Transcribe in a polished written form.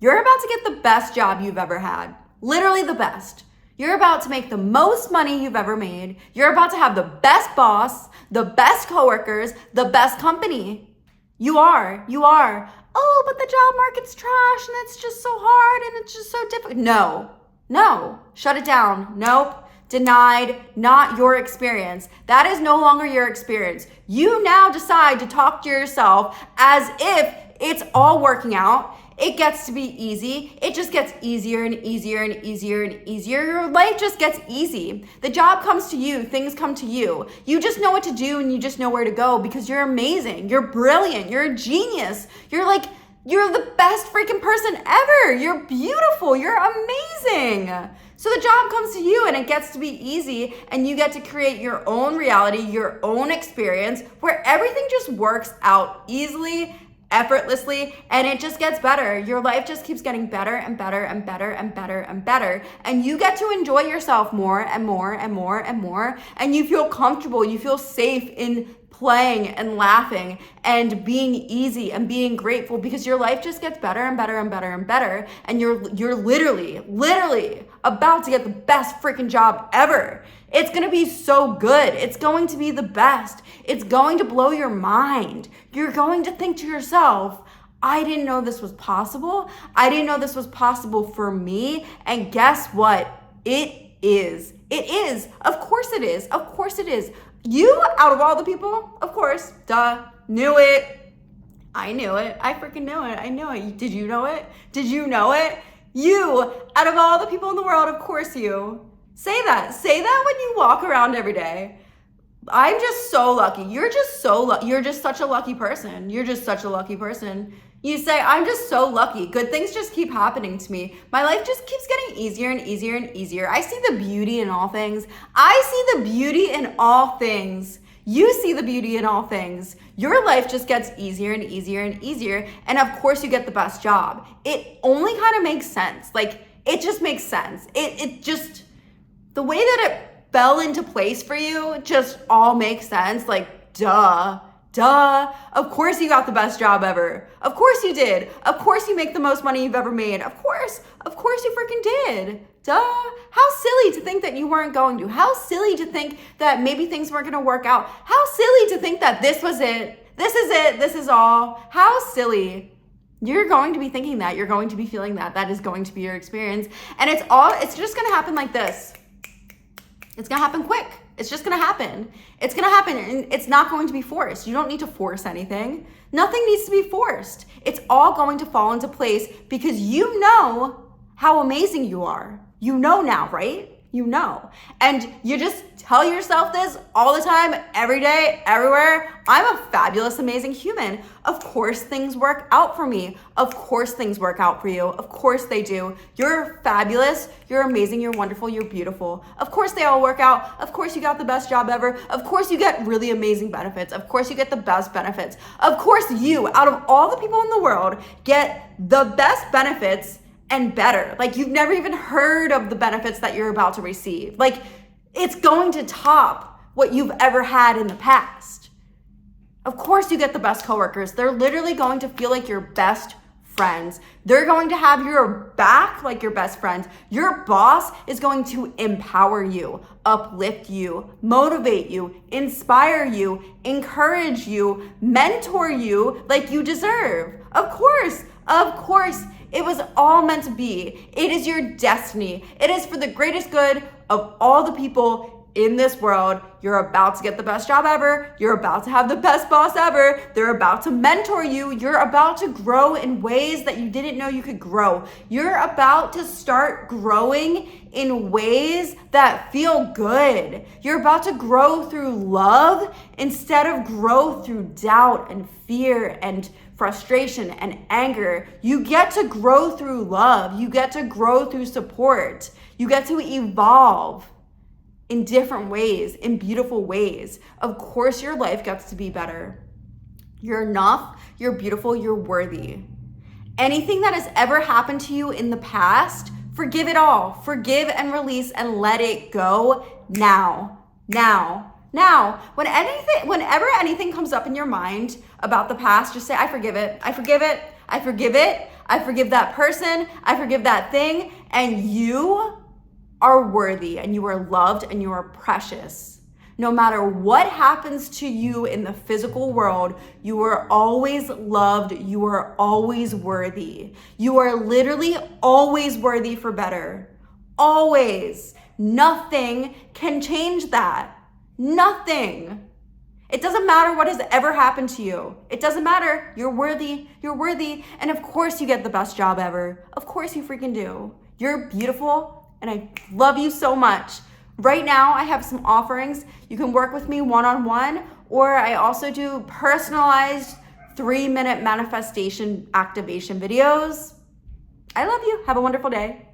You're about to get the best job you've ever had. Literally the best. You're about to make the most money you've ever made. You're about to have the best boss, the best coworkers, the best company. You are. Oh, but the job market's trash and it's just so hard and it's just so difficult. No, shut it down. Nope. Denied, not your experience. That is no longer your experience. You now decide to talk to yourself as if it's all working out. It gets to be easy. It just gets easier and easier and easier and easier. Your life just gets easy. The job comes to you. Things come to you. You just know what to do and you just know where to go because you're amazing. You're brilliant. You're a genius. You're the best freaking person ever. You're beautiful. You're amazing. So the job comes to you and it gets to be easy and you get to create your own reality, your own experience where everything just works out easily, effortlessly, and it just gets better. Your life just keeps getting better and better and better and better and better. And you get to enjoy yourself more and more and more and more. And you feel comfortable, you feel safe in playing and laughing and being easy and being grateful because your life just gets better and better and better and better. And you're literally about to get the best freaking job ever. It's going to be so good. It's going to be the best. It's going to blow your mind. You're going to think to yourself, I didn't know this was possible. I didn't know this was possible for me. And guess what? It is. It is. Of course it is. Of course it is. You, out of all the people, of course, knew it. I knew it. I freaking knew it. I knew it. Did you know it? Did you know it? You, out of all the people in the world, of course you. Say that when you walk around every day. I'm just so lucky. You're just such a lucky person. You're just such a lucky person. You say, I'm just so lucky. Good things just keep happening to me. My life just keeps getting easier and easier and easier. I see the beauty in all things. I see the beauty in all things. You see the beauty in all things. Your life just gets easier and easier and easier. And of course you get the best job. It only kind of makes sense. It just makes sense. It just, the way that it fell into place for you just all makes sense. Duh. Of course you got the best job ever. Of course you did. Of course you make the most money you've ever made. Of course you freaking did. Duh. How silly to think that you weren't going to. How silly to think that maybe things weren't going to work out. How silly to think that this was it. This is it. This is all. How silly. You're going to be thinking that. You're going to be feeling that. That is going to be your experience. And it's just going to happen like this. It's going to happen quick. It's just going to happen. It's going to happen and it's not going to be forced. You don't need to force anything. Nothing needs to be forced. It's all going to fall into place because you know how amazing you are. You know now, right? You know. And you just tell yourself this all the time, every day, everywhere. I'm a fabulous, amazing human. Of course things work out for me. Of course things work out for you. Of course they do. You're fabulous. You're amazing. You're wonderful. You're beautiful. Of course they all work out. Of course you got the best job ever. Of course you get really amazing benefits. Of course you get the best benefits. Of course you, out of all the people in the world, get the best benefits and better. You've never even heard of the benefits that you're about to receive. It's going to top what you've ever had in the past. Of course you get the best coworkers. They're literally going to feel like your best friends. They're going to have your back like your best friends. Your boss is going to empower you, uplift you, motivate you, inspire you, encourage you, mentor you like you deserve. Of course. It was all meant to be. It is your destiny. It is for the greatest good of all the people in this world. You're about to get the best job ever. You're about to have the best boss ever. They're about to mentor you. You're about to grow in ways that you didn't know you could grow. You're about to start growing in ways that feel good. You're about to grow through love instead of grow through doubt and fear and frustration and anger. You get to grow through love. You get to grow through support. You get to evolve in different ways, in beautiful ways. Of course, your life gets to be better. You're enough, you're beautiful, you're worthy. Anything that has ever happened to you in the past, forgive it all. Forgive and release and let it go now. Whenever anything comes up in your mind about the past, just say, I forgive it. I forgive that person. I forgive that thing. And you are worthy and you are loved and you are precious. No matter what happens to you in the physical world, you are always loved. You are always worthy. You are literally always worthy for better. Always. Nothing can change that. Nothing. It doesn't matter what has ever happened to you. It doesn't matter. You're worthy. You're worthy. And of course you get the best job ever. Of course you freaking do. You're beautiful and I love you so much. Right now, I have some offerings. You can work with me one-on-one, or I also do personalized 3-minute manifestation activation videos. I love you. Have a wonderful day.